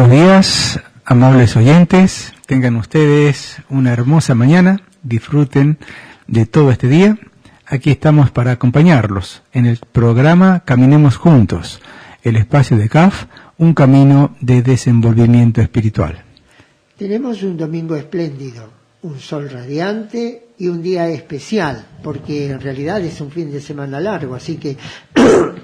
buenos días, amables oyentes. Tengan ustedes una hermosa mañana. Disfruten de todo este día. Aquí estamos para acompañarlos en el programa Caminemos Juntos, el espacio de CAF, un camino de desenvolvimiento espiritual. Tenemos un domingo espléndido, un sol radiante y un día especial, porque en realidad es un fin de semana largo, así que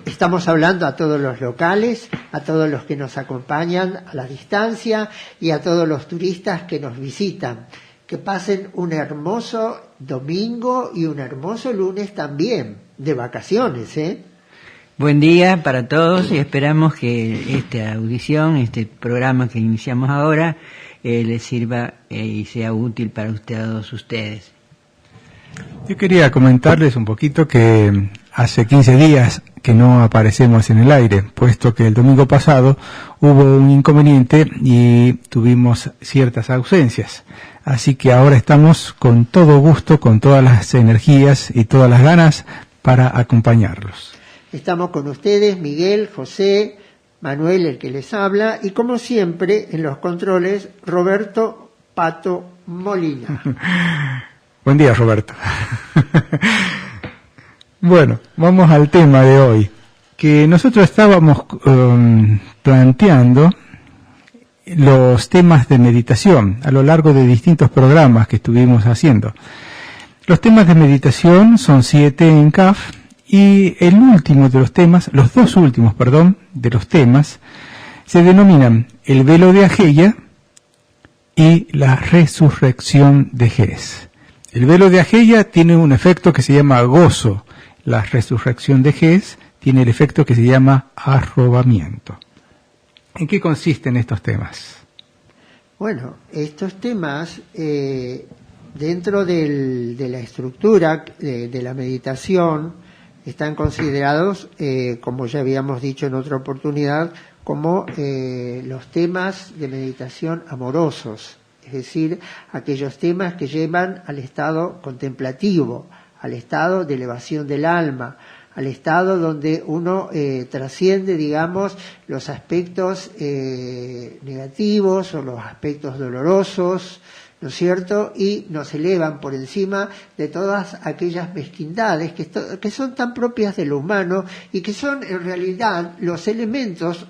estamos hablando a todos los locales, a todos los que nos acompañan a la distancia y a todos los turistas que nos visitan. Que pasen un hermoso domingo y un hermoso lunes también, de vacaciones, ¿eh? Buen día para todos y esperamos que esta audición, este programa que iniciamos ahora, les sirva y sea útil para todos ustedes. Yo quería comentarles un poquito que hace 15 días que no aparecemos en el aire, puesto que el domingo pasado hubo un inconveniente y tuvimos ciertas ausencias. Así que ahora estamos con todo gusto, con todas las energías y todas las ganas para acompañarlos. Estamos con ustedes, Miguel, José, Manuel, el que les habla, y como siempre, en los controles, Roberto Pato Molina. Buen día, Roberto. Bueno, vamos al tema de hoy, que nosotros estábamos planteando los temas de meditación a lo largo de distintos programas que estuvimos haciendo. Los temas de meditación son 7 en CAF y el último de los temas, los dos últimos, de los temas, se denominan el velo de Ageia y la resurrección de Ges. El velo de Ageia tiene un efecto que se llama gozo. La resurrección de Ges tiene el efecto que se llama arrobamiento. ¿En qué consisten estos temas? Bueno, estos temas, dentro de la estructura de la meditación, están considerados, como ya habíamos dicho en otra oportunidad, como los temas de meditación amorosos, es decir, aquellos temas que llevan al estado contemplativo, al estado de elevación del alma, al estado donde uno trasciende, digamos, los aspectos negativos o los aspectos dolorosos, ¿no es cierto? Y nos elevan por encima de todas aquellas mezquindades que son tan propias de lo humano y que son en realidad los elementos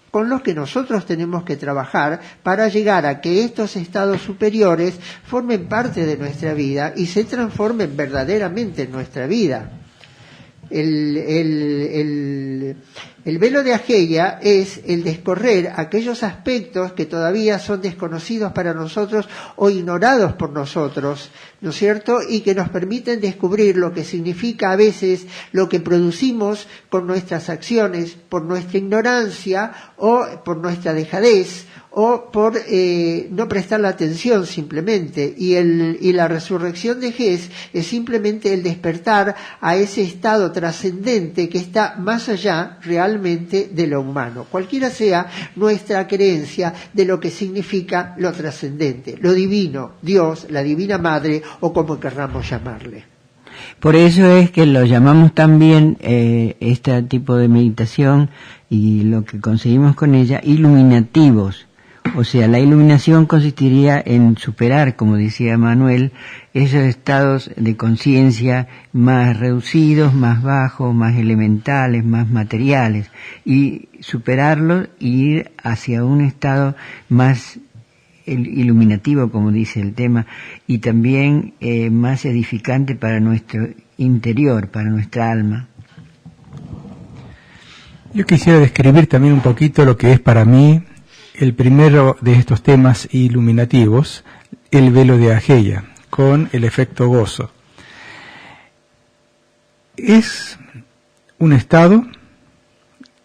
con los que nosotros tenemos que trabajar para llegar a que estos estados superiores formen parte de nuestra vida y se transformen verdaderamente en nuestra vida. El velo de Ageia es el descorrer aquellos aspectos que todavía son desconocidos para nosotros o ignorados por nosotros, ¿no es cierto? Y que nos permiten descubrir lo que significa a veces lo que producimos con nuestras acciones, por nuestra ignorancia o por nuestra dejadez, o por no prestar la atención simplemente, y la resurrección de Ges es simplemente el despertar a ese estado trascendente que está más allá realmente de lo humano, cualquiera sea nuestra creencia de lo que significa lo trascendente, lo divino, Dios, la Divina Madre, o como querramos llamarle. Por eso es que lo llamamos también este tipo de meditación y lo que conseguimos con ella, iluminativos. O sea, la iluminación consistiría en superar, como decía Manuel, esos estados de conciencia más reducidos, más bajos, más elementales, más materiales, y superarlos e ir hacia un estado más iluminativo, como dice el tema, y también más edificante para nuestro interior, para nuestra alma. Yo quisiera describir también un poquito lo que es para mí el primero de estos temas iluminativos, el velo de Ageia, con el efecto gozo. Es un estado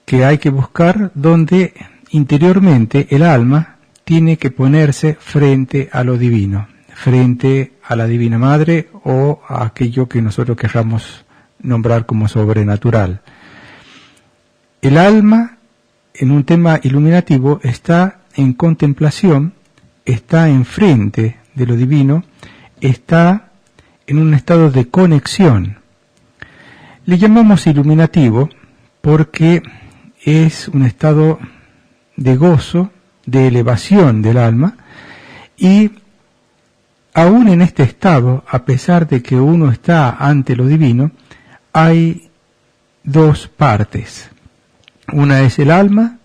que hay que buscar donde interiormente el alma tiene que ponerse frente a lo divino, frente a la Divina Madre o a aquello que nosotros querramos nombrar como sobrenatural. El alma, en un tema iluminativo, está en contemplación, está enfrente de lo divino, está en un estado de conexión. Le llamamos iluminativo porque es un estado de gozo, de elevación del alma, y aún en este estado, a pesar de que uno está ante lo divino, hay dos partes. Una es el alma,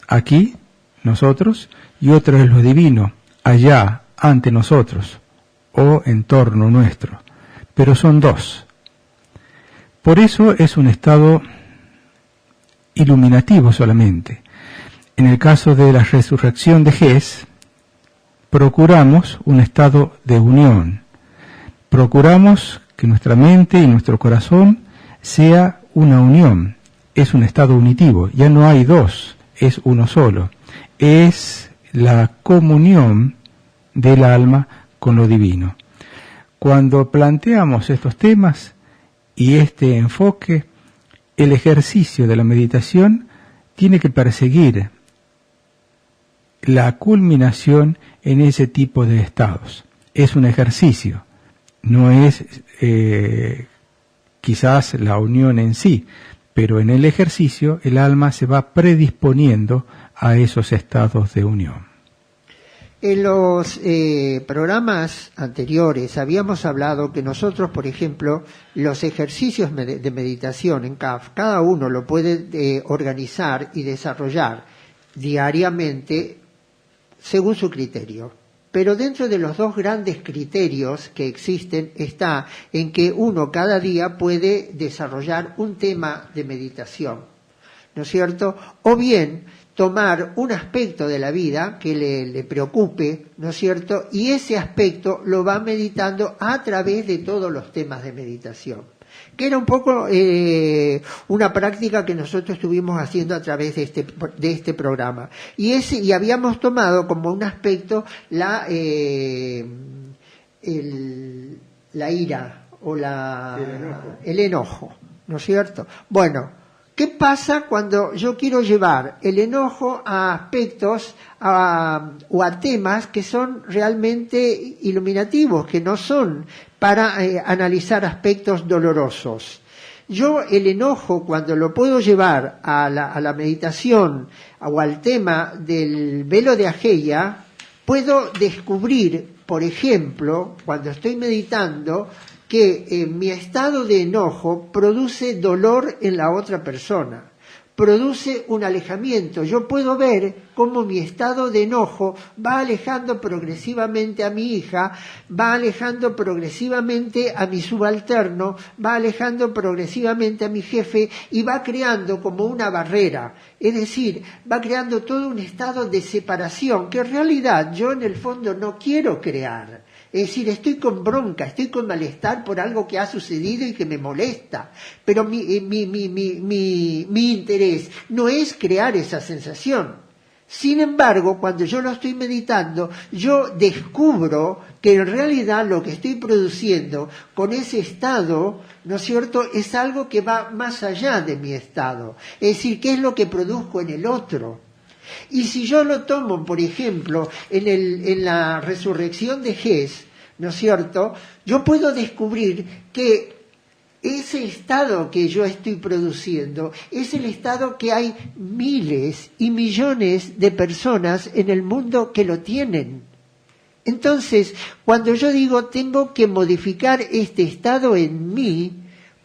aquí, nosotros, y otra es lo divino, allá, ante nosotros, o en torno nuestro. Pero son dos. Por eso es un estado iluminativo solamente. En el caso de la resurrección de Jes, procuramos un estado de unión. Procuramos que nuestra mente y nuestro corazón sea una unión. Es un estado unitivo. Ya no hay dos, es uno solo. Es la comunión del alma con lo divino. Cuando planteamos estos temas y este enfoque, el ejercicio de la meditación tiene que perseguir la culminación en ese tipo de estados. Es un ejercicio, no es quizás la unión en sí, pero en el ejercicio el alma se va predisponiendo a esos estados de unión. En los programas anteriores habíamos hablado que nosotros, por ejemplo, los ejercicios de meditación en CAF, cada uno lo puede organizar y desarrollar diariamente según su criterio. Pero dentro de los dos grandes criterios que existen está en que uno cada día puede desarrollar un tema de meditación, ¿no es cierto? O bien tomar un aspecto de la vida que le preocupe, ¿no es cierto? Y ese aspecto lo va meditando a través de todos los temas de meditación, que era un poco una práctica que nosotros estuvimos haciendo a través de este programa. Y habíamos tomado como un aspecto la ira o el enojo, ¿no es cierto? Bueno, ¿qué pasa cuando yo quiero llevar el enojo a aspectos o a temas que son realmente iluminativos, que no son para analizar aspectos dolorosos? Yo el enojo, cuando lo puedo llevar a la meditación o al tema del velo de Ageia, puedo descubrir, por ejemplo, cuando estoy meditando, que mi estado de enojo produce dolor en la otra persona, produce un alejamiento. Yo puedo ver cómo mi estado de enojo va alejando progresivamente a mi hija, va alejando progresivamente a mi subalterno, va alejando progresivamente a mi jefe y va creando como una barrera. Es decir, va creando todo un estado de separación que en realidad yo en el fondo no quiero crear. Es decir, estoy con bronca, estoy con malestar por algo que ha sucedido y que me molesta. Pero mi interés no es crear esa sensación. Sin embargo, cuando yo lo estoy meditando, yo descubro que en realidad lo que estoy produciendo con ese estado, ¿no es cierto?, es algo que va más allá de mi estado. Es decir, ¿qué es lo que produzco en el otro? Y si yo lo tomo, por ejemplo, en la resurrección de Jes, ¿no es cierto?, yo puedo descubrir que ese estado que yo estoy produciendo es el estado que hay miles y millones de personas en el mundo que lo tienen. Entonces, cuando yo digo tengo que modificar este estado en mí,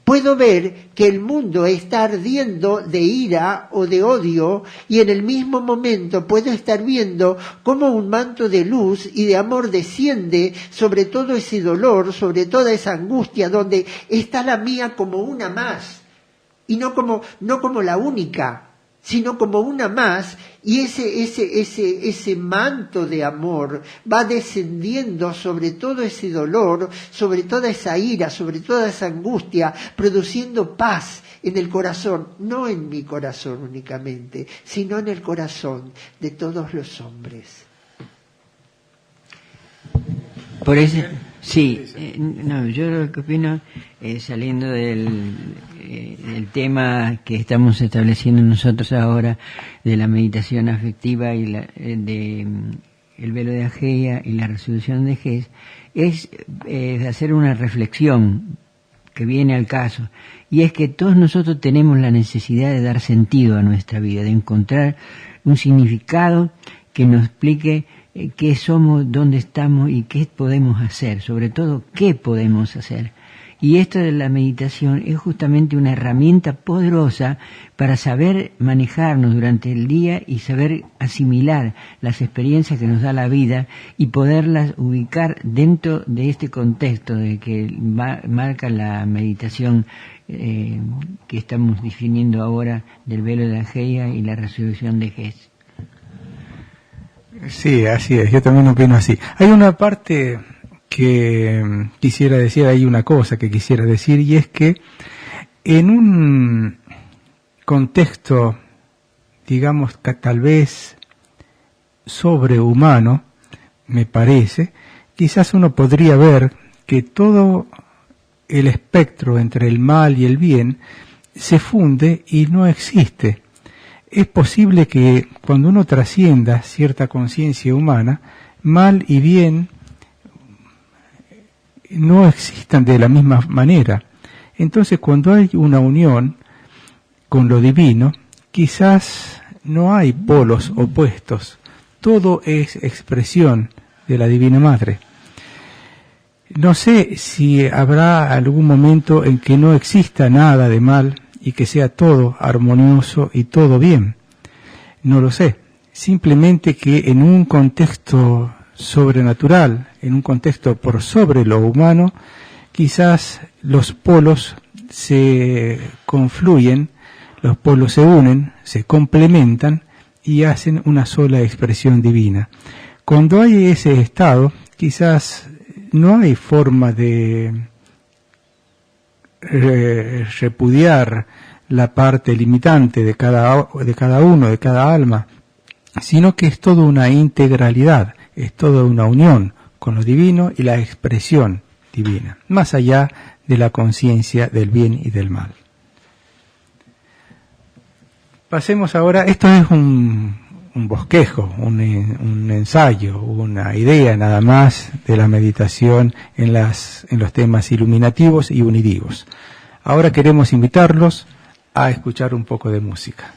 puedo ver que el mundo está ardiendo de ira o de odio y en el mismo momento puedo estar viendo cómo un manto de luz y de amor desciende sobre todo ese dolor, sobre toda esa angustia donde está la mía como una más y no como la única, sino como una más, y ese manto de amor va descendiendo sobre todo ese dolor, sobre toda esa ira, sobre toda esa angustia, produciendo paz en el corazón, no en mi corazón únicamente, sino en el corazón de todos los hombres. Por eso, sí, no, yo lo que opino, saliendo del tema que estamos estableciendo nosotros ahora, de la meditación afectiva y de el velo de Ageia y la resolución de Ges, es hacer una reflexión que viene al caso, y es que todos nosotros tenemos la necesidad de dar sentido a nuestra vida, de encontrar un significado que nos explique qué somos, dónde estamos y qué podemos hacer, sobre todo qué podemos hacer. Y esto de la meditación es justamente una herramienta poderosa para saber manejarnos durante el día y saber asimilar las experiencias que nos da la vida y poderlas ubicar dentro de este contexto de que marca la meditación que estamos definiendo ahora del velo de Ageia y la resurrección de Jesús. Sí, así es, yo también opino así. Hay una parte que quisiera decir, hay una cosa que quisiera decir, y es que en un contexto, digamos, tal vez sobrehumano, me parece, quizás uno podría ver que todo el espectro entre el mal y el bien se funde y no existe. Es posible que cuando uno trascienda cierta conciencia humana, mal y bien no existan de la misma manera. Entonces, cuando hay una unión con lo divino, quizás no hay polos opuestos. Todo es expresión de la Divina Madre. No sé si habrá algún momento en que no exista nada de mal y que sea todo armonioso y todo bien. No lo sé. Simplemente que en un contexto sobrenatural, en un contexto por sobre lo humano, quizás los polos se confluyen, los polos se unen, se complementan y hacen una sola expresión divina. Cuando hay ese estado, quizás no hay forma de repudiar la parte limitante de cada uno, de cada alma, sino que es toda una integralidad, es toda una unión con lo divino y la expresión divina, más allá de la conciencia del bien y del mal. Pasemos ahora, esto es un bosquejo, un ensayo, una idea nada más de la meditación en los temas iluminativos y unitivos. Ahora queremos invitarlos a escuchar un poco de música.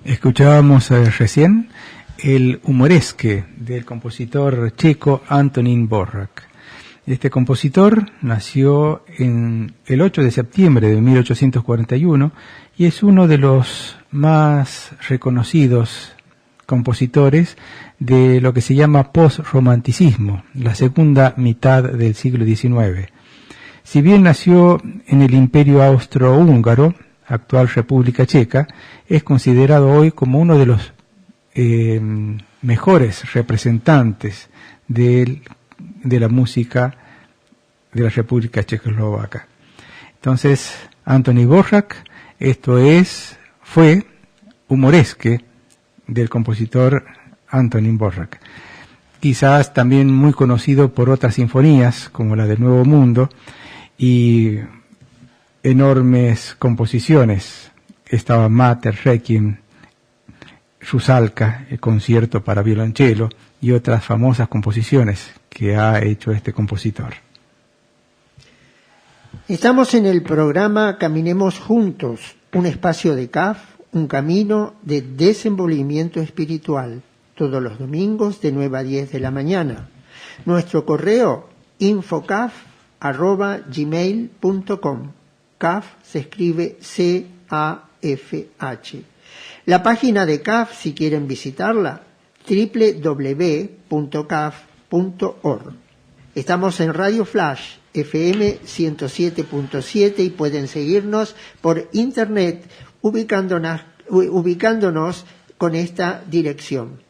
Escuchábamos recién el Humoresque del compositor checo Antonín Dvořák. Este compositor nació el 8 de septiembre de 1841 y es uno de los más reconocidos compositores de lo que se llama post-romanticismo, la segunda mitad del siglo XIX. Si bien nació en el Imperio Austrohúngaro, actual República Checa, es considerado hoy como uno de los mejores representantes de la música de la República Checoslovaca. Entonces, Antonín Dvořák, fue Humoresque del compositor Antonín Dvořák. Quizás también muy conocido por otras sinfonías, como la del Nuevo Mundo, y enormes composiciones. Estaba Mater, Requiem, Rusalka, el concierto para violonchelo, y otras famosas composiciones que ha hecho este compositor. Estamos en el programa Caminemos Juntos, un espacio de CAF, un camino de desenvolvimiento espiritual, todos los domingos de 9 a 10 de la mañana. Nuestro correo infocaf@gmail.com. CAF se escribe C-A-F-H. La página de CAF, si quieren visitarla, www.caf.org. Estamos en Radio Flash, FM 107.7 y pueden seguirnos por internet ubicándonos con esta dirección.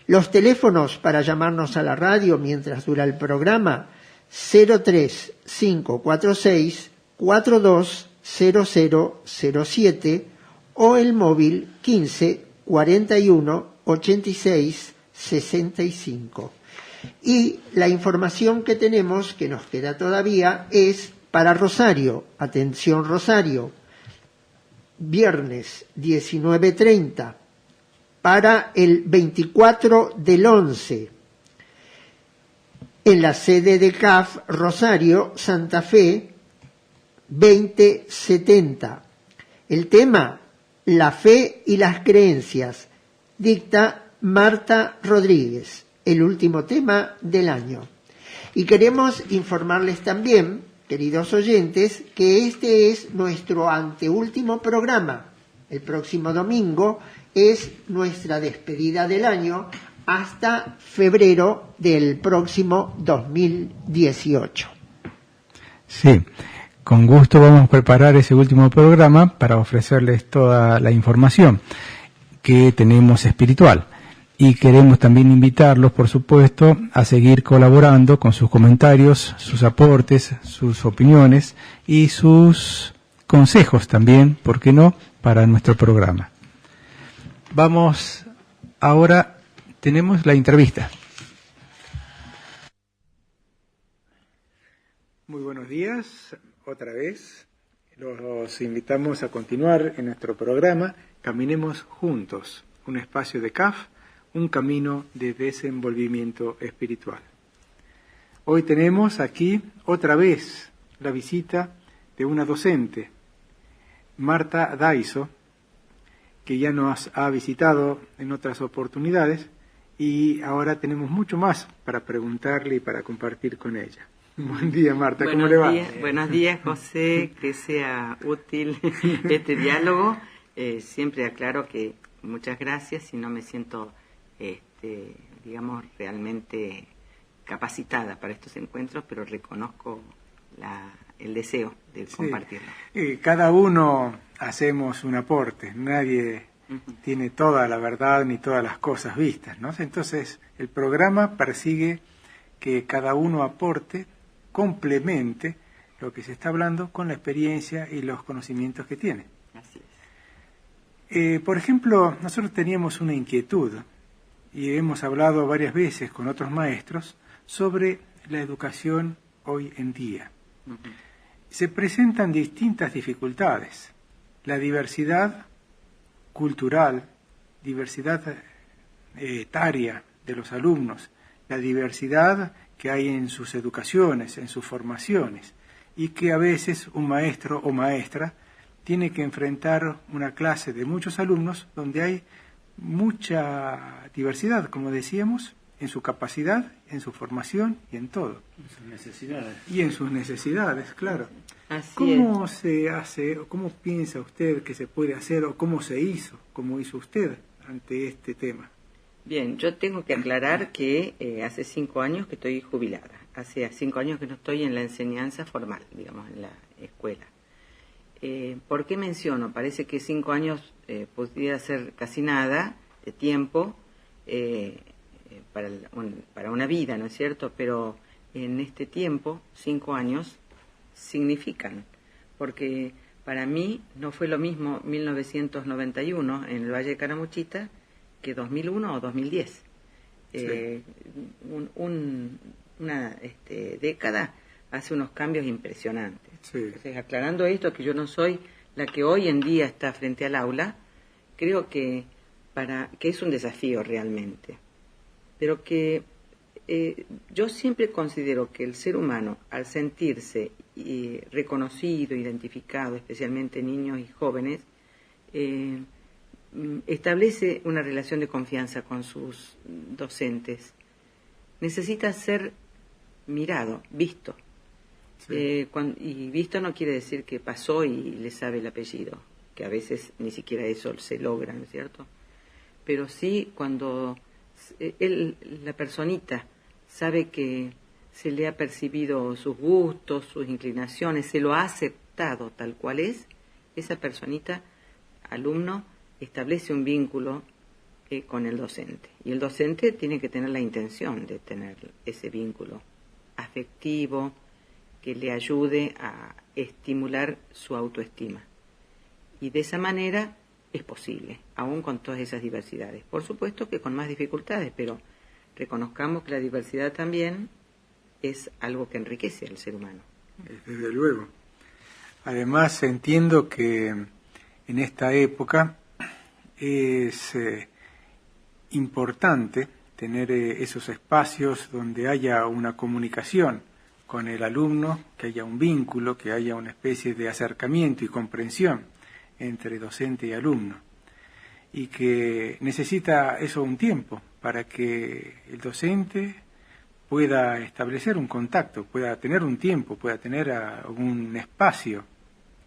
Los teléfonos para llamarnos a la radio mientras dura el programa: 03546 420007 o el móvil 15 41 86 65. Y la información que tenemos, que nos queda todavía, es para Rosario. Atención Rosario, viernes 19:30, para el 24 del 11, en la sede de CAF Rosario, Santa Fe, 2070. El tema: la fe y las creencias. Dicta Marta Rodríguez, el último tema del año. Y queremos informarles también, queridos oyentes, que este es nuestro anteúltimo programa. El próximo domingo es nuestra despedida del año hasta febrero del próximo 2018. Sí, con gusto vamos a preparar ese último programa para ofrecerles toda la información que tenemos espiritual. Y queremos también invitarlos, por supuesto, a seguir colaborando con sus comentarios, sus aportes, sus opiniones y sus consejos también, ¿por qué no?, para nuestro programa. Vamos, ahora tenemos la entrevista. Muy buenos días, otra vez. Los invitamos a continuar en nuestro programa Caminemos Juntos, un espacio de CAF, un camino de desenvolvimiento espiritual. Hoy tenemos aquí otra vez la visita de una docente, Marta Daiso, que ya nos ha visitado en otras oportunidades y ahora tenemos mucho más para preguntarle y para compartir con ella. Buen día, Marta, ¿cómo le va? Buenos días, José, que sea útil este diálogo. Siempre aclaro que muchas gracias y no me siento digamos, realmente capacitada para estos encuentros, pero reconozco el deseo de compartirlo. Cada uno hacemos un aporte, nadie tiene toda la verdad ni todas las cosas vistas, ¿no? Entonces, el programa persigue que cada uno aporte, complemente lo que se está hablando con la experiencia y los conocimientos que tiene. Así es. Por ejemplo, nosotros teníamos una inquietud y hemos hablado varias veces con otros maestros sobre la educación hoy en día. Se presentan distintas dificultades. La diversidad cultural, diversidad etaria de los alumnos, la diversidad que hay en sus educaciones, en sus formaciones, y que a veces un maestro o maestra tiene que enfrentar una clase de muchos alumnos donde hay mucha diversidad, como decíamos, en su capacidad, en su formación y en todo. En sus necesidades. Y en sus necesidades, claro. Así ¿Cómo se hace, o cómo piensa usted que se puede hacer, o cómo se hizo, cómo hizo usted ante este tema? Bien, yo tengo que aclarar que hace 5 años que estoy jubilada. Hace 5 años que no estoy en la enseñanza formal, digamos, en la escuela. ¿Por qué menciono? Parece que 5 años pudiera ser casi nada de tiempo para una vida, ¿no es cierto? Pero en este tiempo, 5 años significan, porque para mí no fue lo mismo 1991 en el Valle de Caramuchita que 2001 o 2010. Sí. Una década hace unos cambios impresionantes. Sí. Entonces, aclarando esto, que yo no soy la que hoy en día está frente al aula, creo que es un desafío realmente, pero que yo siempre considero que el ser humano, al sentirse reconocido, identificado, especialmente niños y jóvenes, establece una relación de confianza con sus docentes. Necesita ser mirado, visto. Sí. Y visto no quiere decir que pasó y le sabe el apellido, que a veces ni siquiera eso se logra, ¿no es cierto? Pero sí cuando la personita sabe que se le ha percibido sus gustos, sus inclinaciones, se lo ha aceptado tal cual es, esa personita, alumno, establece un vínculo con el docente. Y el docente tiene que tener la intención de tener ese vínculo afectivo que le ayude a estimular su autoestima. Y de esa manera es posible, aún con todas esas diversidades. Por supuesto que con más dificultades, pero reconozcamos que la diversidad también es algo que enriquece al ser humano. Desde luego. Además, entiendo que en esta época es importante tener esos espacios donde haya una comunicación con el alumno, que haya un vínculo, que haya una especie de acercamiento y comprensión entre docente y alumno, y que necesita eso un tiempo para que el docente pueda establecer un contacto, pueda tener un tiempo, pueda tener un espacio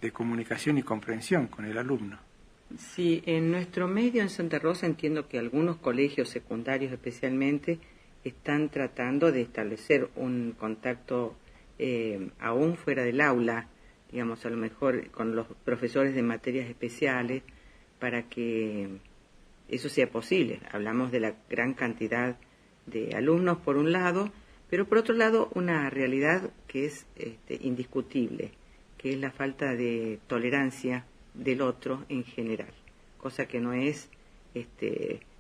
de comunicación y comprensión con el alumno. Sí, en nuestro medio en Santa Rosa entiendo que algunos colegios secundarios especialmente están tratando de establecer un contacto aún fuera del aula, digamos, a lo mejor con los profesores de materias especiales, para que eso sea posible. Hablamos de la gran cantidad de alumnos por un lado, pero por otro lado una realidad que es indiscutible, que es la falta de tolerancia del otro en general, cosa que no es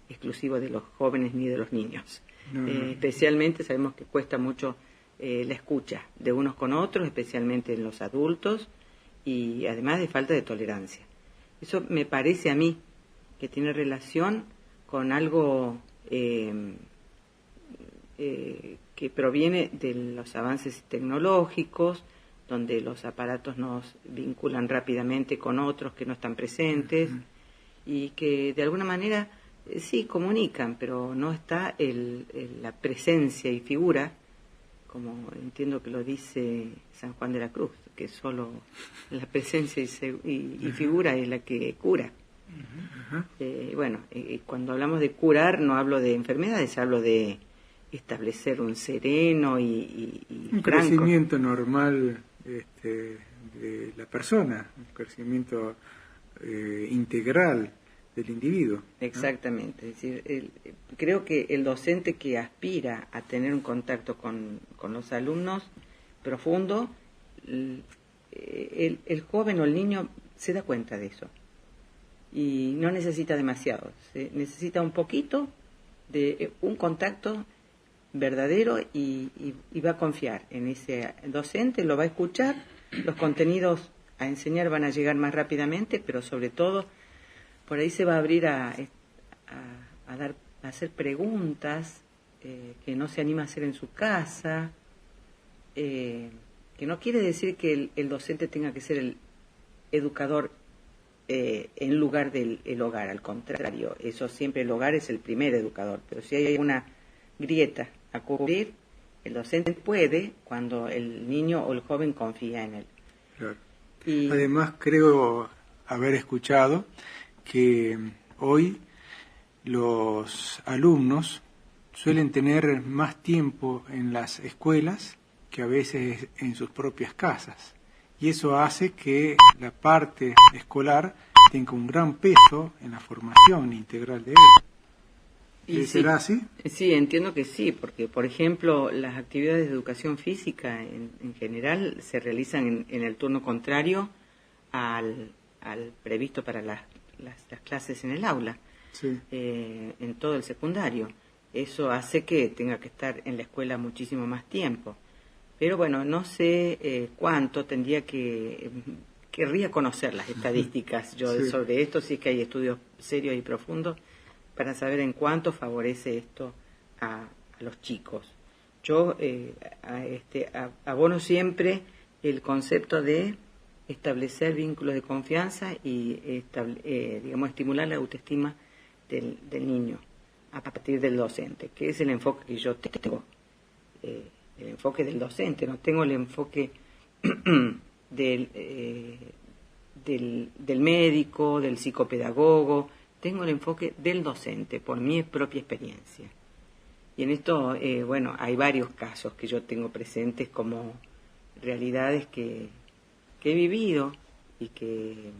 exclusivo de los jóvenes ni de los niños. No. Especialmente sabemos que cuesta mucho la escucha de unos con otros, especialmente en los adultos, y además de falta de tolerancia. Eso me parece a mí que tiene relación con algo que proviene de los avances tecnológicos, donde los aparatos nos vinculan rápidamente con otros que no están presentes, y que de alguna manera sí comunican, pero no está la presencia y figura, como entiendo que lo dice San Juan de la Cruz, que solo la presencia y figura es la que cura. Cuando hablamos de curar no hablo de enfermedades, hablo de establecer un sereno y un franco crecimiento normal de la persona, un crecimiento integral del individuo, ¿no? Exactamente, es decir, creo que el docente que aspira a tener un contacto con los alumnos profundo, el joven o el niño se da cuenta de eso y no necesita demasiado, necesita un poquito de un contacto verdadero y va a confiar en ese docente, lo va a escuchar, los contenidos a enseñar van a llegar más rápidamente, pero sobre todo por ahí se va a abrir a hacer preguntas que no se anima a hacer en su casa, que no quiere decir que el docente tenga que ser el educador en lugar del el hogar, al contrario, eso siempre el hogar es el primer educador, pero si hay una grieta a cubrir, el docente puede cuando el niño o el joven confía en él. Claro. Y además creo haber escuchado que hoy los alumnos suelen tener más tiempo en las escuelas que a veces en sus propias casas. Y eso hace que la parte escolar tenga un gran peso en la formación integral de él. ¿Será así? Sí, entiendo que sí, porque, por ejemplo, las actividades de educación física en general se realizan en el turno contrario al previsto para las clases en el aula, sí. En todo el secundario. Eso hace que tenga que estar en la escuela muchísimo más tiempo. Pero bueno, no sé cuánto querría conocer las estadísticas yo sí. sobre esto, si es que hay estudios serios y profundos para saber en cuánto favorece esto a los chicos. Yo abono siempre el concepto de establecer vínculos de confianza y estimular la autoestima del niño a partir del docente, que es el enfoque que yo tengo. El enfoque del docente, no tengo el enfoque del médico, del psicopedagogo, tengo el enfoque del docente por mi propia experiencia. Y en esto, hay varios casos que yo tengo presentes como realidades que he vivido y que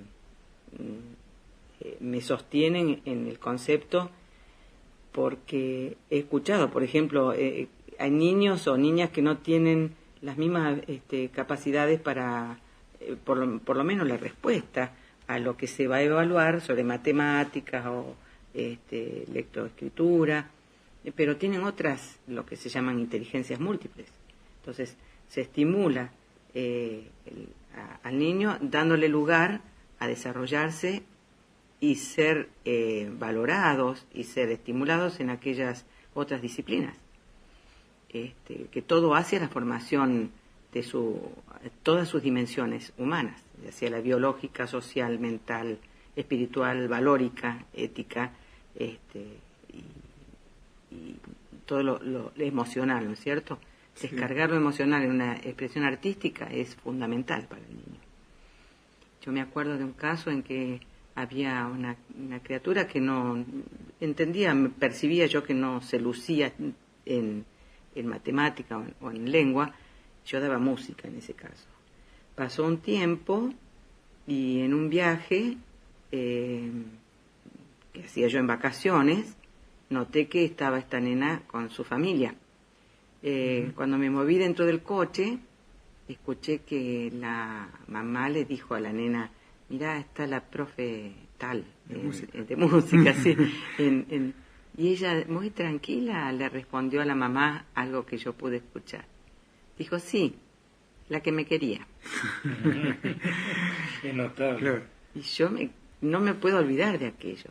me sostienen en el concepto, porque he escuchado, por ejemplo, hay niños o niñas que no tienen las mismas capacidades para, por lo menos la respuesta a lo que se va a evaluar sobre matemáticas o lectoescritura, pero tienen otras, lo que se llaman inteligencias múltiples. Entonces, se estimula al niño dándole lugar a desarrollarse y ser valorados y ser estimulados en aquellas otras disciplinas. Que todo hacia la formación de todas sus dimensiones humanas, ya sea la biológica, social, mental, espiritual, valórica, ética, y todo lo emocional, ¿no es cierto? Sí. Descargar lo emocional en una expresión artística es fundamental para el niño. Yo me acuerdo de un caso en que había una criatura que no entendía, percibía yo que no se lucía en matemática o en lengua. Yo daba música en ese caso. Pasó un tiempo y en un viaje que hacía yo en vacaciones, noté que estaba esta nena con su familia. Cuando me moví dentro del coche, escuché que la mamá le dijo a la nena: mirá, está la profe tal, de música, sí, y ella, muy tranquila, le respondió a la mamá algo que yo pude escuchar. Dijo: sí, la que me quería. Qué notable. Claro. Y yo no me puedo olvidar de aquello,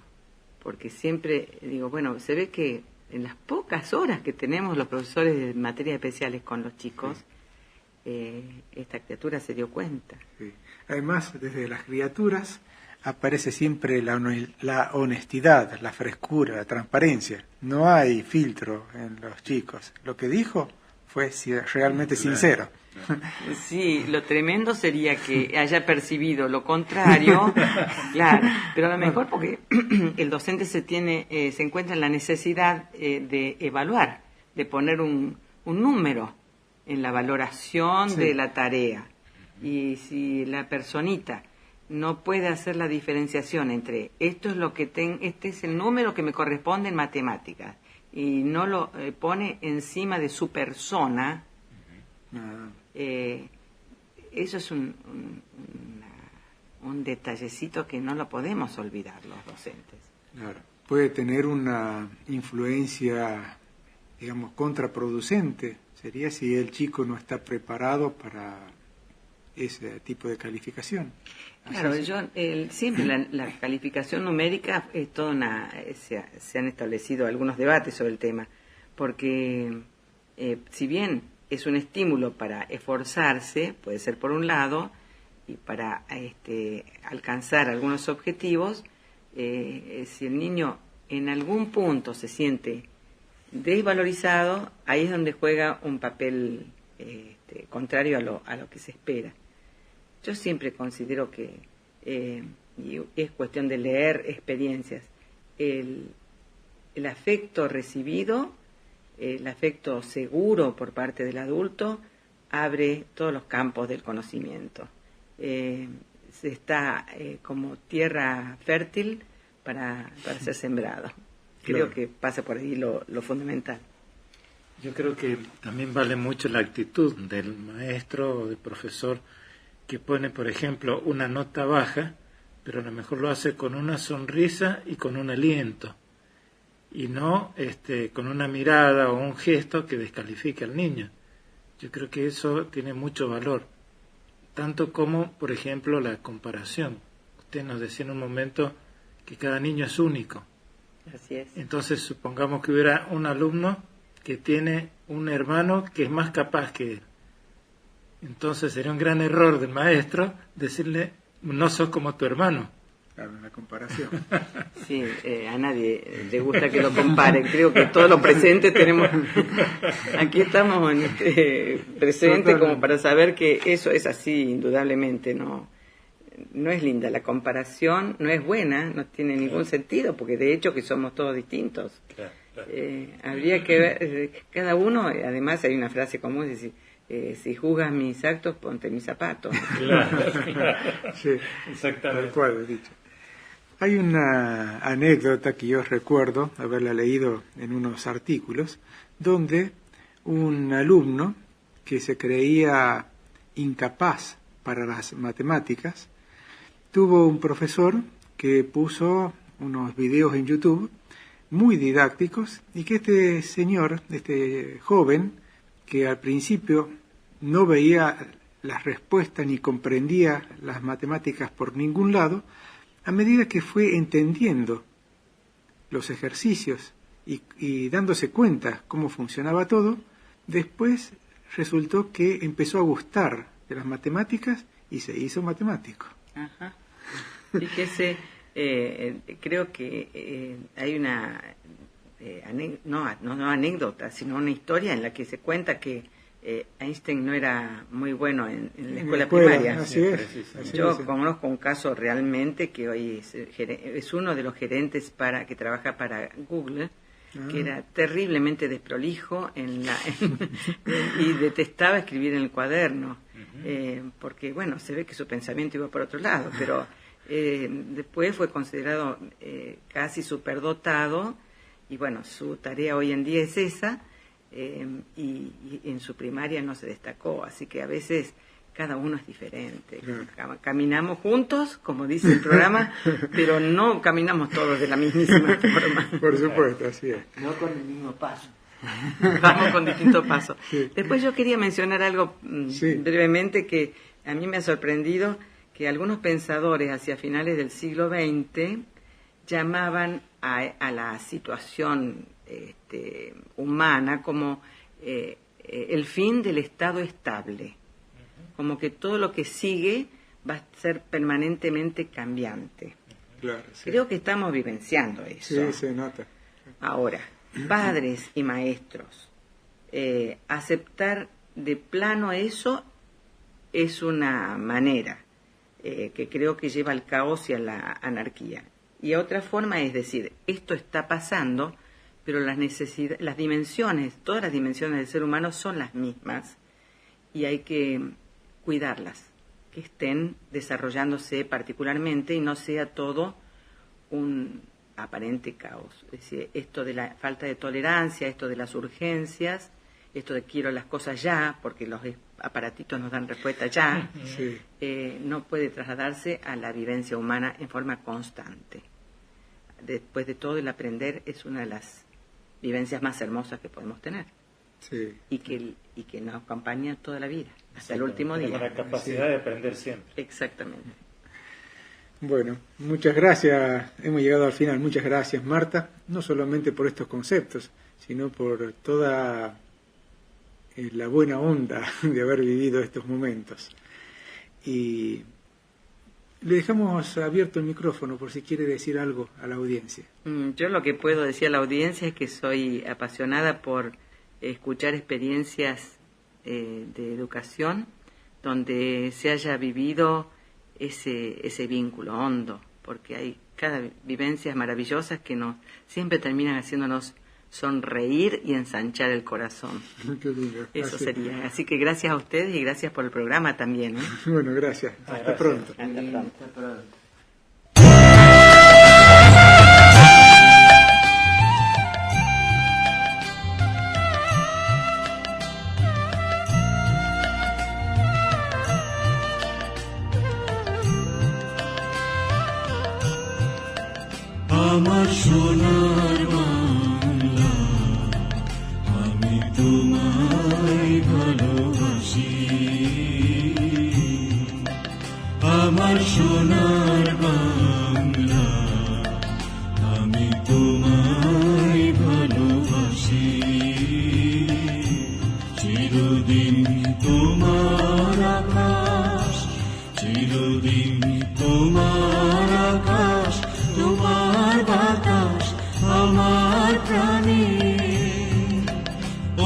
porque siempre digo, bueno, se ve que en las pocas horas que tenemos los profesores de materias especiales con los chicos, esta criatura se dio cuenta. Sí. Además, desde las criaturas aparece siempre la honestidad, la frescura, la transparencia. No hay filtro en los chicos. Lo que dijo fue realmente sincero. Sí, lo tremendo sería que haya percibido lo contrario, claro, pero a lo mejor porque el docente se encuentra en la necesidad de evaluar, de poner un número en la valoración sí. de la tarea. Y si la personita no puede hacer la diferenciación entre esto es lo que este es el número que me corresponde en matemáticas, y no lo pone encima de su persona, eso es un detallecito que no lo podemos olvidar los docentes. Claro. Puede tener una influencia, digamos, contraproducente. Sería si el chico no está preparado para ese tipo de calificación. Claro, siempre la calificación numérica es toda se han establecido algunos debates sobre el tema, porque si bien es un estímulo para esforzarse, puede ser por un lado, y para alcanzar algunos objetivos, si el niño en algún punto se siente desvalorizado, ahí es donde juega un papel contrario a lo que se espera. Yo siempre considero que y es cuestión de leer experiencias. El afecto recibido, el afecto seguro por parte del adulto, abre todos los campos del conocimiento. Se está como tierra fértil para ser sembrado. Creo que pasa por ahí lo fundamental. Yo creo que también vale mucho la actitud del maestro o del profesor que pone, por ejemplo, una nota baja, pero a lo mejor lo hace con una sonrisa y con un aliento, y no con una mirada o un gesto que descalifique al niño. Yo creo que eso tiene mucho valor, tanto como, por ejemplo, la comparación. Usted nos decía en un momento que cada niño es único. Así es. Entonces, supongamos que hubiera un alumno que tiene un hermano que es más capaz que él. Entonces sería un gran error del maestro decirle, no sos como tu hermano. Claro, una comparación. Sí, a nadie le gusta que lo comparen. Creo que todos los presentes tenemos... Aquí estamos presentes como para saber que eso es así, indudablemente. No es linda la comparación, no es buena, no tiene ningún sentido, porque de hecho que somos todos distintos. Habría que ver, cada uno, además hay una frase común, es decir, si juzgas mis actos, ponte mis zapatos. Claro. Sí, Exactamente. tal cual he dicho. Hay una anécdota que yo recuerdo haberla leído en unos artículos, donde un alumno que se creía incapaz para las matemáticas, tuvo un profesor que puso unos videos en YouTube muy didácticos, y que este señor, este joven, que al principio no veía las respuestas ni comprendía las matemáticas por ningún lado, a medida que fue entendiendo los ejercicios y dándose cuenta cómo funcionaba todo, después resultó que empezó a gustar de las matemáticas y se hizo matemático. Ajá. Fíjese, creo que hay una, no anécdota, sino una historia en la que se cuenta que Einstein no era muy bueno en la escuela primaria. Así es. Yo conozco un caso realmente que hoy es uno de los gerentes que trabaja para Google, que era terriblemente desprolijo y detestaba escribir en el cuaderno, porque bueno, se ve que su pensamiento iba por otro lado, pero después fue considerado casi superdotado, y bueno, su tarea hoy en día es esa. Y en su primaria no se destacó, así que a veces cada uno es diferente. Caminamos juntos, como dice el programa, pero no caminamos todos de la mismísima forma. Por supuesto, así es. No con el mismo paso. Vamos con distintos pasos. Sí. Después yo quería mencionar algo brevemente que a mí me ha sorprendido, que algunos pensadores hacia finales del siglo XX llamaban a la situación humana como el fin del estado estable, como que todo lo que sigue va a ser permanentemente cambiante. Claro, sí. Creo que estamos vivenciando eso. Sí, se nota. Ahora, padres y maestros, aceptar de plano eso es una manera que creo que lleva al caos y a la anarquía. Y otra forma es decir, esto está pasando, pero las dimensiones, todas las dimensiones del ser humano son las mismas y hay que cuidarlas, que estén desarrollándose particularmente y no sea todo un aparente caos. Es decir, esto de la falta de tolerancia, esto de las urgencias, esto de quiero las cosas ya, porque los aparatitos nos dan respuesta ya, Sí. No puede trasladarse a la vivencia humana en forma constante. Después de todo, el aprender es una de las vivencias más hermosas que podemos tener, Sí. y que nos acompaña toda la vida, hasta el último día. Con la capacidad de aprender siempre. Exactamente. Bueno, muchas gracias. Hemos llegado al final. Muchas gracias, Marta, no solamente por estos conceptos, sino por toda la buena onda de haber vivido estos momentos. Y Le dejamos abierto el micrófono por si quiere decir algo a la audiencia. Yo lo que puedo decir a la audiencia es que soy apasionada por escuchar experiencias de educación donde se haya vivido ese vínculo hondo, porque hay cada vivencias maravillosas que nos siempre terminan haciéndonos sonreír y ensanchar el corazón. Qué lindo. Eso sería. Así que gracias a ustedes y gracias por el programa también. Bueno, gracias. Hasta pronto. Hasta pronto. আমার সোনার বাংলা, আমি তোমায় ভালোবাসি। আমার সোনার বাংলা, আমি তোমায় ভালোবাসি। চিরদিন তোমার আকাশ, চিরদিন তোমার আকাশ, তোমার বাতাস আমার প্রাণে,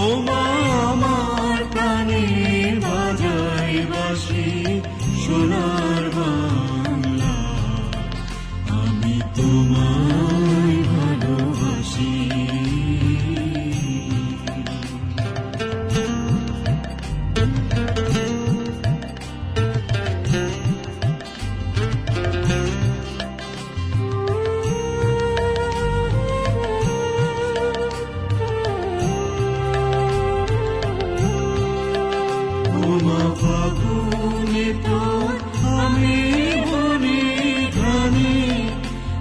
ও মা আমার প্রাণে বাজাই বাঁশি সোনার বাংলা, আমি তোমায় ভালোবাসি।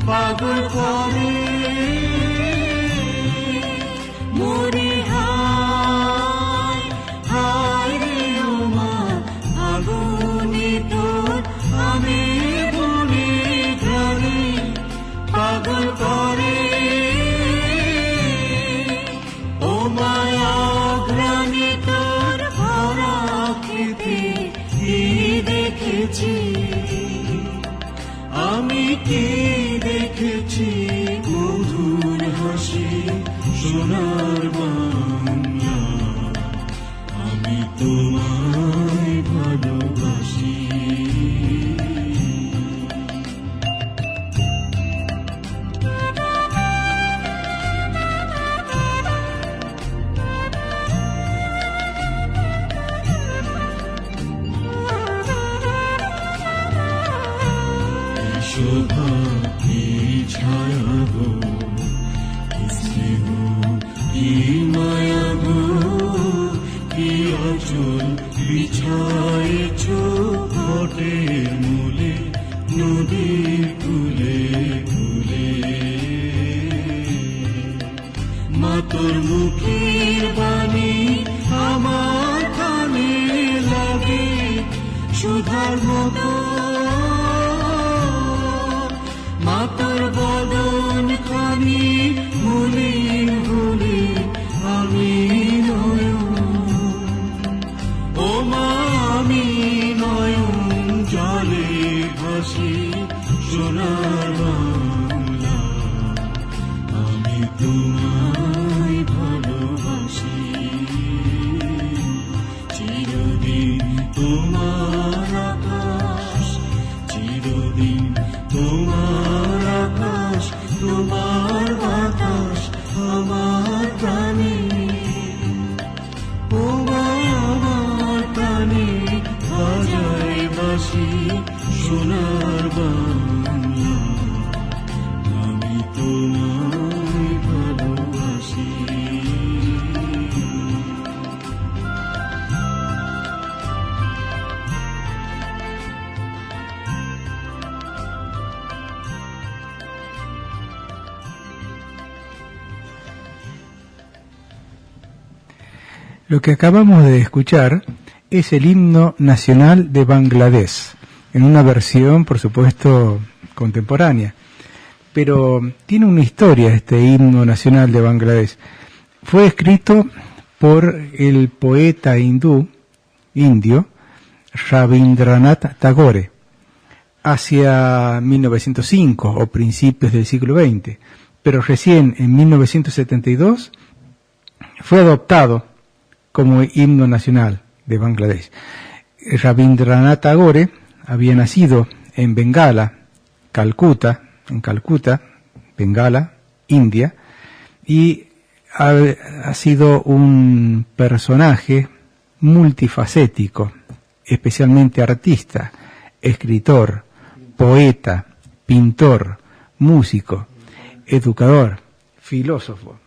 পাগল করে মরি হায় হায় রে ও মা আগুনে তোর আমি বনে ঘরে পাগল করে ও মায়া ঘ্রাণে তোর ভরা খেতে কি দেখেছি আমি কি দেখেছি মধুর হাসি সোনার বাংলা, আমি তোমায় ভালোবাসি। শোভা কি ছায়া গো, কি স্নেহ কি মায়া গো, কি অচল বিছায়েছ ঘটের মূলে নদীর কূলে কূলে। মা তোর মুখের বাণী আমার কানে লাগে সুধার মতো, মা তোর বদন খানি ভুলি ভুলি আমি নয়ন, ও মা আমি নয়ন জলে ভাসি সোনার বাংলা, আমি তোমায় ভালোবাসি। চিরদিন তোমার আকাশ, চিরদিন তোমার আকাশ, তোমার বাতাস আমার প্রাণে, ও আমার প্রাণে বাজায় বাঁশি সোনার বাংলা, আমি তোমায় ভালোবাসি। Lo que acabamos de escuchar es el himno nacional de Bangladesh, en una versión, por supuesto, contemporánea. Pero tiene una historia este himno nacional de Bangladesh. Fue escrito por el poeta indio, Rabindranath Tagore, hacia 1905 o principios del siglo XX, pero recién en 1972 fue adoptado como himno nacional de Bangladesh. Rabindranath Tagore había nacido en Bengala, en Calcuta, Bengala, India, y ha sido un personaje multifacético, especialmente artista, escritor, poeta, pintor, músico, educador, filósofo,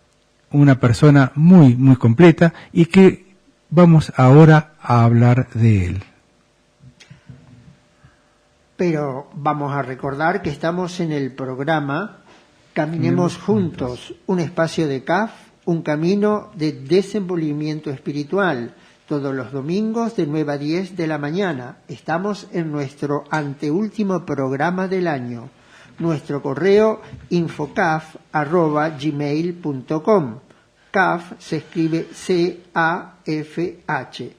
una persona muy, muy completa, y que vamos ahora a hablar de él. Pero vamos a recordar que estamos en el programa Caminemos Juntos, un espacio de CAF, un camino de desenvolvimiento espiritual, todos los domingos de 9 a 10 de la mañana. Estamos en nuestro anteúltimo programa del año. Nuestro correo infocaf@gmail.com. CAF se escribe C-A-F-H.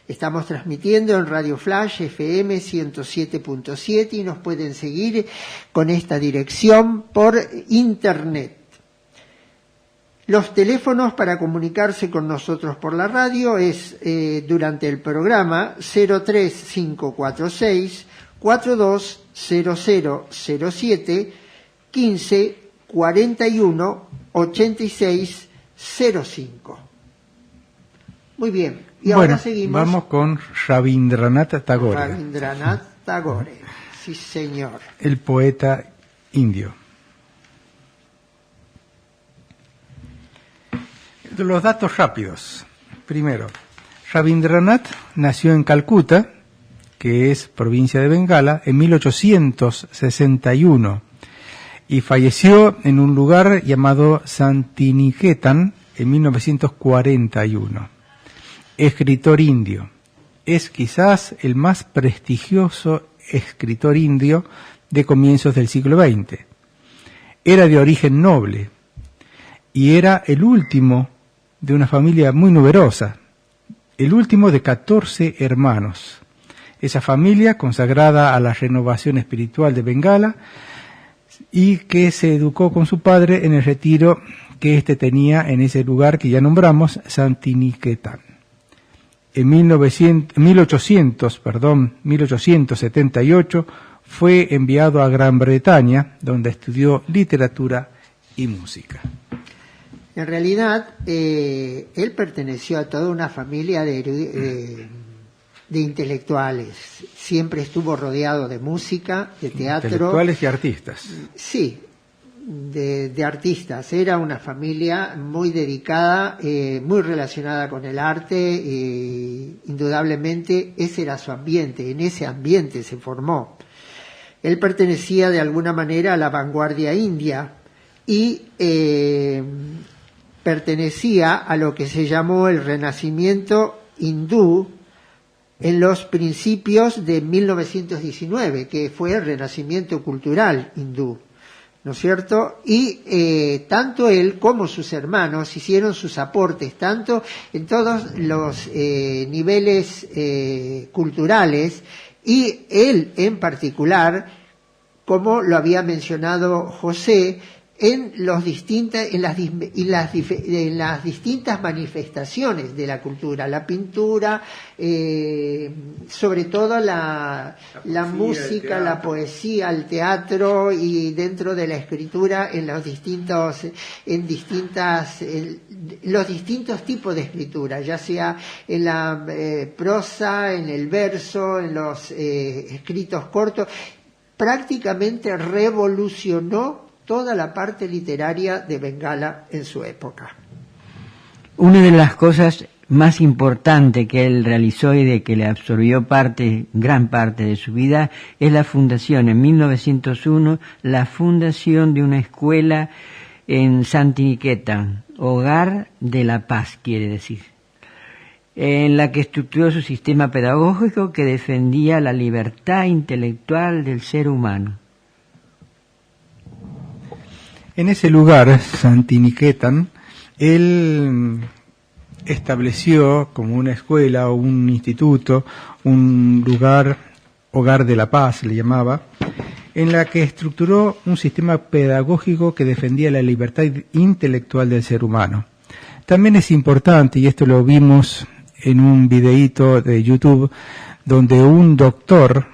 Estamos transmitiendo en Radio Flash FM 107.7 y nos pueden seguir con esta dirección por internet. Los teléfonos para comunicarse con nosotros por la radio es durante el programa 03546 420007 15 41 86 05. Muy bien, y bueno, ahora seguimos. Vamos con Rabindranath Tagore. Rabindranath Tagore, sí señor. El poeta indio. Los datos rápidos. Primero, Rabindranath nació en Calcuta, que es provincia de Bengala, en 1861 y falleció en un lugar llamado Santiniketan en 1941. Escritor indio. Es quizás el más prestigioso escritor indio de comienzos del siglo XX. Era de origen noble y era el último de una familia muy numerosa, el último de 14 hermanos. Esa familia consagrada a la renovación espiritual de Bengala y que se educó con su padre en el retiro que éste tenía en ese lugar que ya nombramos, Santiniketan. En 1878 fue enviado a Gran Bretaña, donde estudió literatura y música. En realidad, él perteneció a toda una familia de intelectuales. Siempre estuvo rodeado de música, de teatro. Intelectuales y artistas. Sí, de artistas. Era una familia muy dedicada, muy relacionada con el arte. Indudablemente ese era su ambiente, en ese ambiente se formó. Él pertenecía de alguna manera a la vanguardia india y pertenecía a lo que se llamó el Renacimiento hindú en los principios de 1919, que fue el Renacimiento cultural hindú, ¿no es cierto? Y tanto él como sus hermanos hicieron sus aportes, tanto en todos los niveles culturales, y él en particular, como lo había mencionado José, en las distintas manifestaciones de la cultura, la pintura, sobre todo la música, la poesía, el teatro, y dentro de la escritura en los distintos tipos de escritura, ya sea en la prosa, en el verso, en los escritos cortos. Prácticamente revolucionó toda la parte literaria de Bengala en su época. Una de las cosas más importantes que él realizó y de que le absorbió gran parte de su vida es la fundación, en 1901, la fundación de una escuela en Santiniketan, Hogar de la Paz, quiere decir, en la que estructuró su sistema pedagógico que defendía la libertad intelectual del ser humano. En ese lugar, Santiniketan, él estableció como una escuela o un instituto, un lugar Hogar de la Paz, le llamaba, en la que estructuró un sistema pedagógico que defendía la libertad intelectual del ser humano. También es importante, y esto lo vimos en un videíto de YouTube, donde un doctor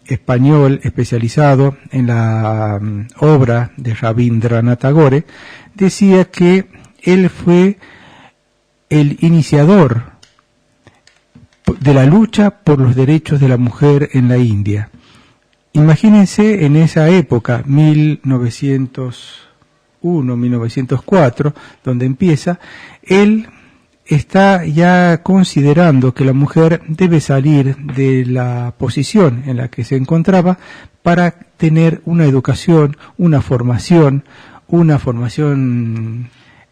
español especializado en la obra de Rabindranath Tagore decía que él fue el iniciador de la lucha por los derechos de la mujer en la India. Imagínense en esa época, 1901, 1904, donde empieza, él está ya considerando que la mujer debe salir de la posición en la que se encontraba para tener una educación, una formación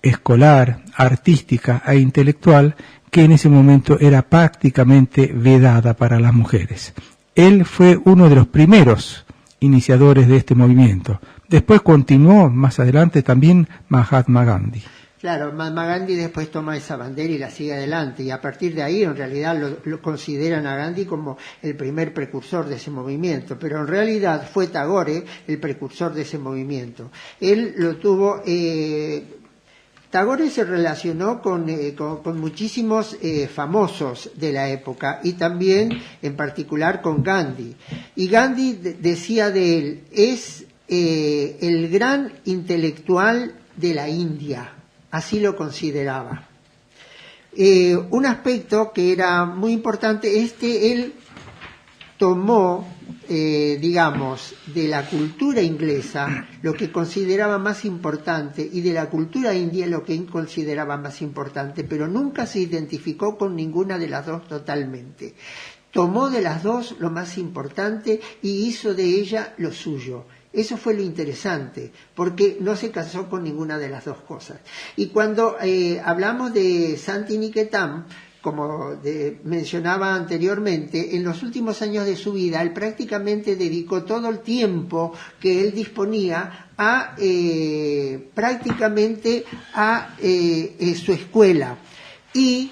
escolar, artística e intelectual que en ese momento era prácticamente vedada para las mujeres. Él fue uno de los primeros iniciadores de este movimiento. Después continuó más adelante también Mahatma Gandhi. Claro, Mahatma Gandhi después toma esa bandera y la sigue adelante, y a partir de ahí en realidad lo consideran a Gandhi como el primer precursor de ese movimiento, pero en realidad fue Tagore el precursor de ese movimiento. Él lo tuvo... Tagore se relacionó con muchísimos famosos de la época y también en particular con Gandhi. Y Gandhi decía de él, es el gran intelectual de la India, así lo consideraba. Un aspecto que era muy importante es que él tomó, digamos, de la cultura inglesa lo que consideraba más importante y de la cultura india lo que él consideraba más importante, pero nunca se identificó con ninguna de las dos totalmente. Tomó de las dos lo más importante y hizo de ella lo suyo. Eso fue lo interesante, porque no se casó con ninguna de las dos cosas. Y cuando hablamos de Santiniketan, como mencionaba anteriormente, en los últimos años de su vida, él prácticamente dedicó todo el tiempo que él disponía a prácticamente a su escuela. Y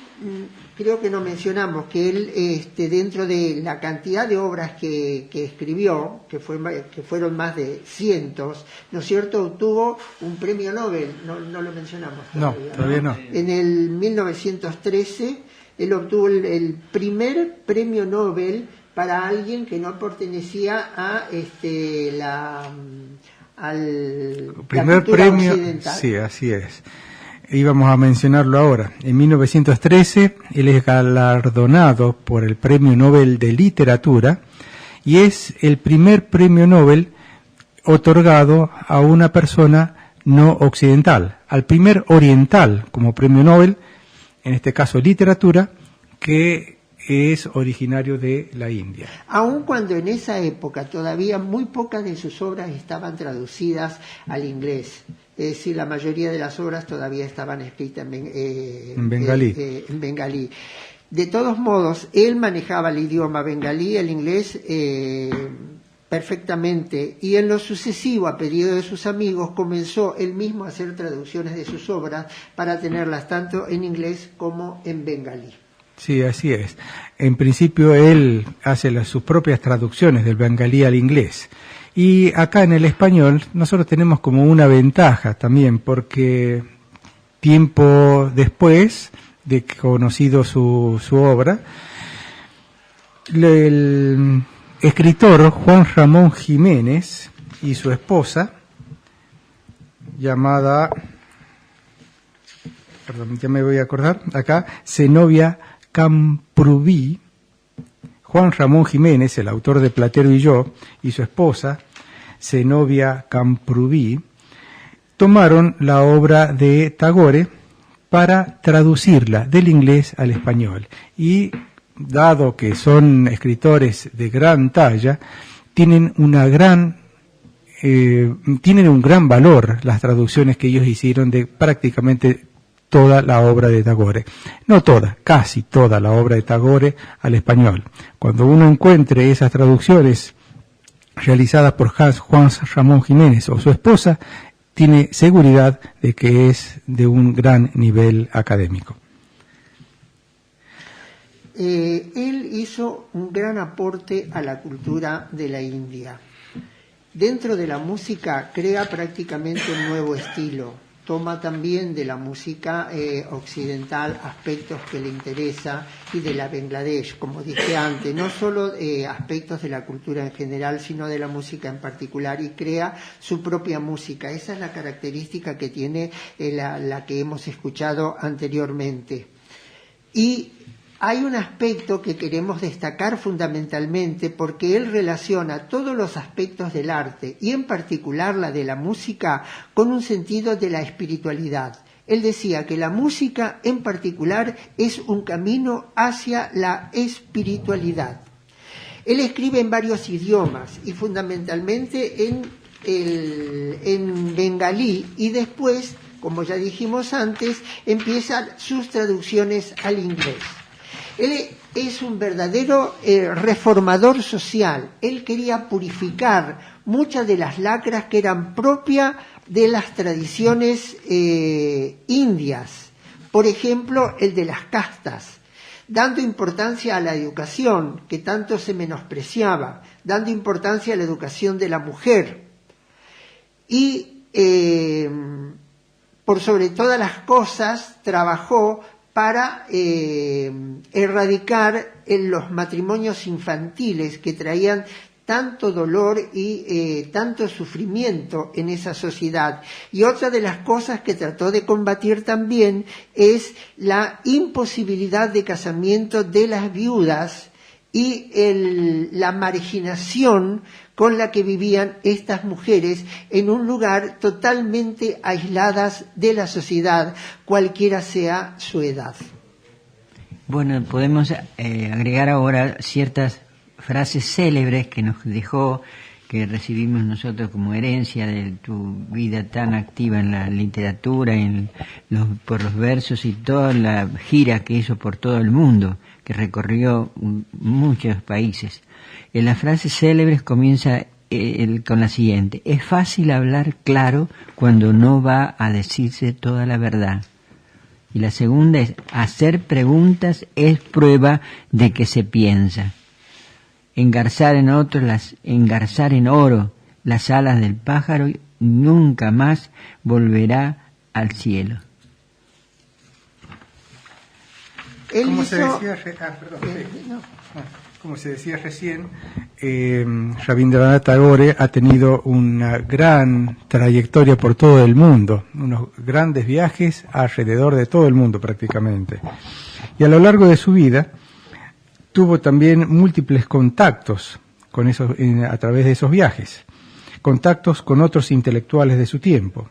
creo que no mencionamos que él, dentro de la cantidad de obras que escribió, que fueron más de cientos, ¿no es cierto?, obtuvo un premio Nobel, no lo mencionamos todavía. No, todavía no. En el 1913, él obtuvo el primer premio Nobel para alguien que no pertenecía a al primer premio occidental. Sí, así es. Íbamos a mencionarlo ahora. En 1913 él es galardonado por el Premio Nobel de Literatura y es el primer premio Nobel otorgado a una persona no occidental, al primer oriental como premio Nobel, en este caso literatura, que es originario de la India. Aun cuando en esa época todavía muy pocas de sus obras estaban traducidas al inglés. Es decir, la mayoría de las obras todavía estaban escritas en bengalí. De todos modos, él manejaba el idioma bengalí, el inglés, perfectamente, y en lo sucesivo, a pedido de sus amigos, comenzó él mismo a hacer traducciones de sus obras para tenerlas tanto en inglés como en bengalí. Sí, así es. En principio él hace sus propias traducciones del bengalí al inglés. Y acá en el español nosotros tenemos como una ventaja también, porque tiempo después de conocido su obra, el escritor Juan Ramón Jiménez y su esposa, llamada, perdón, ya me voy a acordar, acá, Zenobia Camprubí, Juan Ramón Jiménez, el autor de Platero y yo, y su esposa, Zenobia Camprubí, tomaron la obra de Tagore para traducirla del inglés al español. Y dado que son escritores de gran talla, tienen un gran valor las traducciones que ellos hicieron de prácticamente toda la obra de Tagore. No toda, casi toda la obra de Tagore al español. Cuando uno encuentre esas traducciones realizadas por Juan Ramón Jiménez o su esposa, tiene seguridad de que es de un gran nivel académico. él hizo un gran aporte a la cultura de la India. Dentro de la música crea prácticamente un nuevo estilo. Toma también de la música occidental aspectos que le interesa y de la Bangladesh, como dije antes, no solo aspectos de la cultura en general, sino de la música en particular, y crea su propia música. Esa es la característica que tiene la que hemos escuchado anteriormente. Y hay un aspecto que queremos destacar fundamentalmente porque él relaciona todos los aspectos del arte y en particular la de la música con un sentido de la espiritualidad. Él decía que la música en particular es un camino hacia la espiritualidad. Él escribe en varios idiomas y fundamentalmente en bengalí y después, como ya dijimos antes, empiezan sus traducciones al inglés. Él es un verdadero reformador social. Él quería purificar muchas de las lacras que eran propias de las tradiciones indias. Por ejemplo, el de las castas, dando importancia a la educación, que tanto se menospreciaba, dando importancia a la educación de la mujer. Y, por sobre todas las cosas, trabajó para erradicar los matrimonios infantiles que traían tanto dolor y tanto sufrimiento en esa sociedad. Y otra de las cosas que trató de combatir también es la imposibilidad de casamiento de las viudas y la marginación con la que vivían estas mujeres en un lugar totalmente aisladas de la sociedad, cualquiera sea su edad. Bueno, podemos agregar ahora ciertas frases célebres que nos dejó, que recibimos nosotros como herencia de tu vida tan activa en la literatura, por los versos y toda la gira que hizo por todo el mundo, que recorrió muchos países. En las frases célebres comienza con la siguiente: es fácil hablar claro cuando no va a decirse toda la verdad. Y la segunda es: hacer preguntas es prueba de que se piensa. Engarzar en oro las alas del pájaro y nunca más volverá al cielo. Como se decía recién, Rabindranath Tagore ha tenido una gran trayectoria por todo el mundo, unos grandes viajes alrededor de todo el mundo prácticamente. Y a lo largo de su vida tuvo también múltiples contactos a través de esos viajes, contactos con otros intelectuales de su tiempo.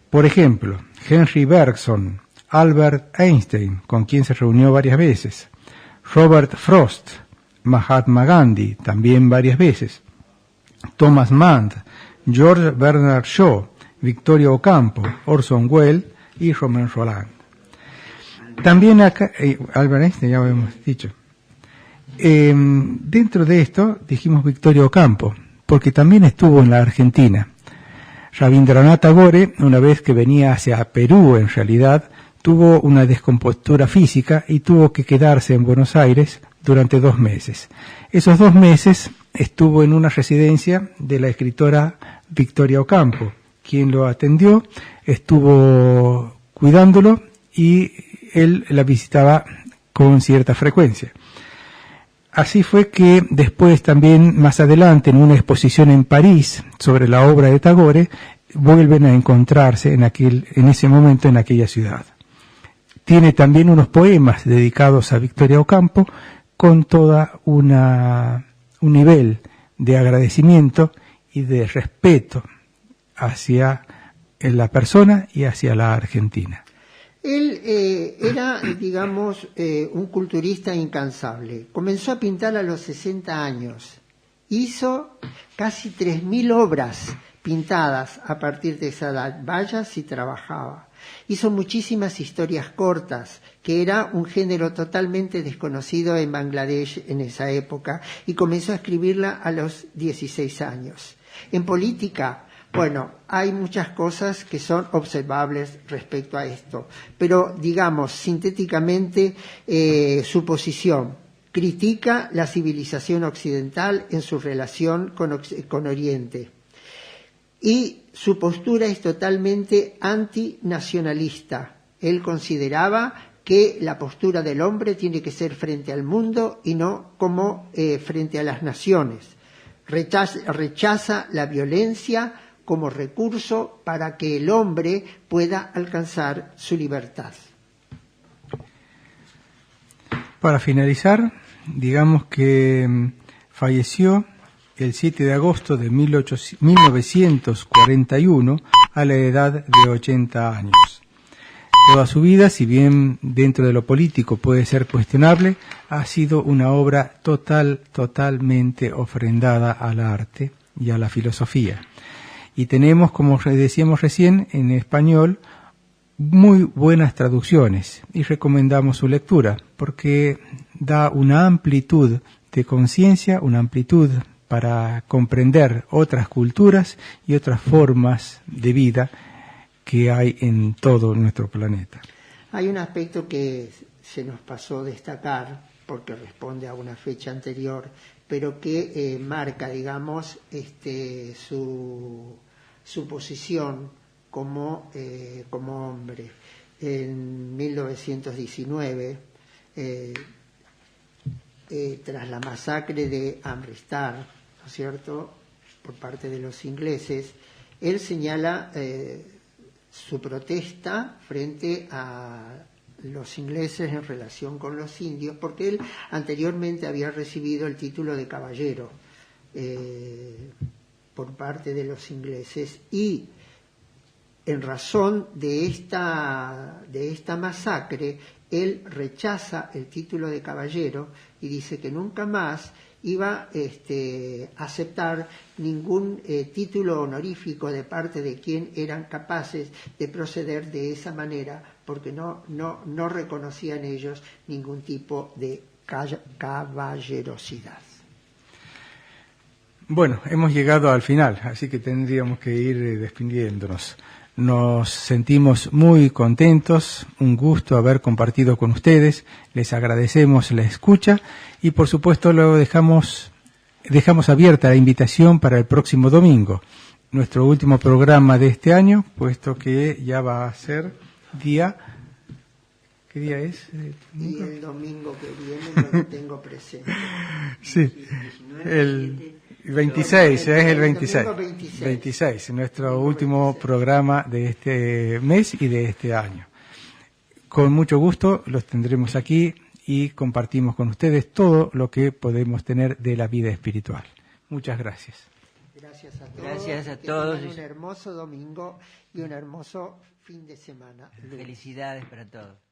Por ejemplo, Henry Bergson, Albert Einstein, con quien se reunió varias veces, Robert Frost, Mahatma Gandhi, también varias veces, Thomas Mann, George Bernard Shaw, Victoria Ocampo, Orson Welles y Romain Rolland. También acá, Albert Einstein ya lo hemos dicho. Dentro de esto dijimos Victoria Ocampo, porque también estuvo en la Argentina. Rabindranath Tagore, una vez que venía hacia Perú en realidad, tuvo una descompostura física y tuvo que quedarse en Buenos Aires durante 2 meses. Esos 2 meses estuvo en una residencia de la escritora Victoria Ocampo, quien lo atendió, estuvo cuidándolo y él la visitaba con cierta frecuencia. Así fue que después también, más adelante, en una exposición en París sobre la obra de Tagore, vuelven a encontrarse en ese momento en aquella ciudad. Tiene también unos poemas dedicados a Victoria Ocampo con toda un nivel de agradecimiento y de respeto hacia la persona y hacia la Argentina. Él era, digamos, un culturista incansable. Comenzó a pintar a los 60 años. Hizo casi 3.000 obras pintadas a partir de esa edad. Vaya si trabajaba. Hizo muchísimas historias cortas, que era un género totalmente desconocido en Bangladesh en esa época, y comenzó a escribirla a los 16 años. En política Bueno, hay muchas cosas que son observables respecto a esto, pero digamos sintéticamente su posición critica la civilización occidental en su relación con Oriente y su postura es totalmente antinacionalista. Él consideraba que la postura del hombre tiene que ser frente al mundo y no como frente a las naciones. Rechaza la violencia como recurso para que el hombre pueda alcanzar su libertad. Para finalizar, digamos que falleció el 7 de agosto de 1941 a la edad de 80 años. Toda su vida, si bien dentro de lo político puede ser cuestionable, ha sido una obra totalmente ofrendada al arte y a la filosofía. Y tenemos, como decíamos recién, en español, muy buenas traducciones y recomendamos su lectura porque da una amplitud de conciencia, una amplitud para comprender otras culturas y otras formas de vida que hay en todo nuestro planeta. Hay un aspecto que se nos pasó destacar porque responde a una fecha anterior, pero que marca, digamos, su posición como hombre. En 1919, tras la masacre de Amritsar, ¿no es cierto?, por parte de los ingleses, él señala su protesta frente a los ingleses en relación con los indios, porque él anteriormente había recibido el título de caballero por parte de los ingleses y en razón de esta masacre él rechaza el título de caballero y dice que nunca más iba a aceptar ningún título honorífico de parte de quien eran capaces de proceder de esa manera, porque no reconocían ellos ningún tipo de caballerosidad. Bueno, hemos llegado al final, así que tendríamos que ir despidiéndonos. Nos sentimos muy contentos, un gusto haber compartido con ustedes, les agradecemos la escucha y por supuesto luego dejamos abierta la invitación para el próximo domingo, nuestro último programa de este año, puesto que ya va a ser día... ¿Qué día es? Y el domingo que viene no lo tengo presente. Sí, el 26, es el 26. 26, nuestro último programa de este mes y de este año. Con mucho gusto los tendremos aquí y compartimos con ustedes todo lo que podemos tener de la vida espiritual. Muchas gracias. Gracias a todos. Gracias a todos. Un hermoso domingo y un hermoso fin de semana. Felicidades para todos.